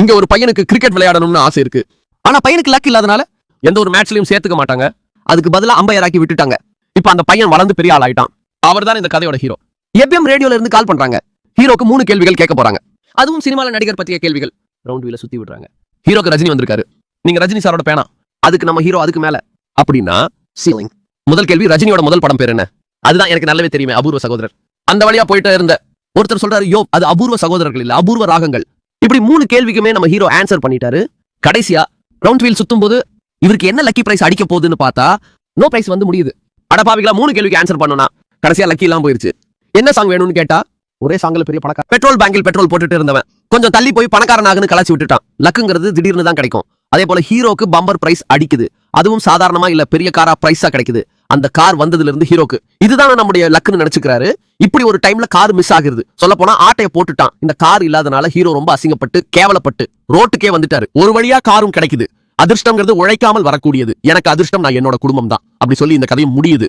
இங்க ஒரு பையனுக்கு கிரிக்கெட் விளையாடணும்னு ஆசை இருக்கு. ஆனா பையனுக்கு லக் இல்லாதனால எந்த ஒரு மேட்ச்லயும் சேர்த்துக்க மாட்டாங்க. அதுக்கு பதிலா அம்பையர் ஆக்கி விட்டுட்டாங்க. இப்ப அந்த பையன் வளர்ந்து பெரிய ஆள் ஆயிட்டான். அவர் தான் இந்த கதையோட ஹீரோ. எஃப்எம் ரேடியோல இருந்து கால் பண்றாங்க. ஹீரோக்கு 3 கேள்விகள் கேட்க போறாங்க. அதுவும் சினிமால நடிகர் பத்திய கேள்விகள். ரவுண்ட் வீல சுத்தி விடுறாங்க. ஹீரோக்கு ரஜினி வந்திருக்காரு. நீங்க ரஜினி சாரோட பேனா. அதுக்கு நம்ம ஹீரோ அதுக்கு மேல அப்படின்னா சீலிங். முதல் கேள்வி, ரஜினியோட முதல் படம் பேர் என்ன? அதுதான் எனக்கு நல்லாவே தெரியுமே, அபூர்வ சகோதரர். அந்த வழியா போயிட்டு இருந்த ஒருத்தர் சொல்றாரு, யோ அது அபூர்வ சகோதரர்கள் இல்ல, அபூர்வ ராகங்கள். இப்படி 3 கேள்விக்குமே நம்ம ஹீரோ ஆன்சர் பண்ணிட்டாரு. கடைசியா ரவுண்ட் வீல் சுத்தும் போது இவருக்கு என்ன லக்கி பிரைஸ் அடிக்க போகுதுன்னு பார்த்தா நோ பிரைஸ் வந்து முடியுது. அடப்பாவிகளா 3 கேள்விக்கு ஆன்சர் பண்ணனா கடைசியா லக்கி எல்லாம் போயிருச்சு. என்ன சாங் வேணும்னு கேட்டா ஒரே சாங்ல பெரிய பணக்கார. பெட்ரோல் பேங்கில் பெட்ரோல் போட்டுட்டு இருந்தவன் கொஞ்சம் தள்ளி போய் பணக்காரனாகனு கலாச்சி விட்டுட்டான். லக்குங்கிறது திடீர்னு தான் கிடைக்கும். அதே போல ஹீரோக்கு பம்பர் பிரைஸ் அடிக்குது. அதுவும் சாதாரணமா இல்ல, பெரிய காரா பிரைஸா கிடைக்குது. அந்த கார் வந்ததுல இருந்து ஹீரோக்கு இதுதான் நம்முடைய லக்குன்னு நினைச்சுக்கிறாரு. இப்படி ஒரு டைம்ல கார் மிஸ் ஆகுது. சொல்ல போனா ஆட்டைய போட்டுட்டான். இந்த கார் இல்லாதனால ஹீரோ ரொம்ப அசிங்கப்பட்டு கேவலப்பட்டு ரோட்டுக்கே வந்துட்டாரு. ஒரு வழியா காரும் கிடைக்குது. அதிர்ஷ்டம்ங்கிறது உழைக்காமல் வரக்கூடியது. எனக்கு அதிர்ஷ்டம் நான் என்னோட குடும்பம் தான் அப்படி சொல்லி இந்த கதையும் முடியுது.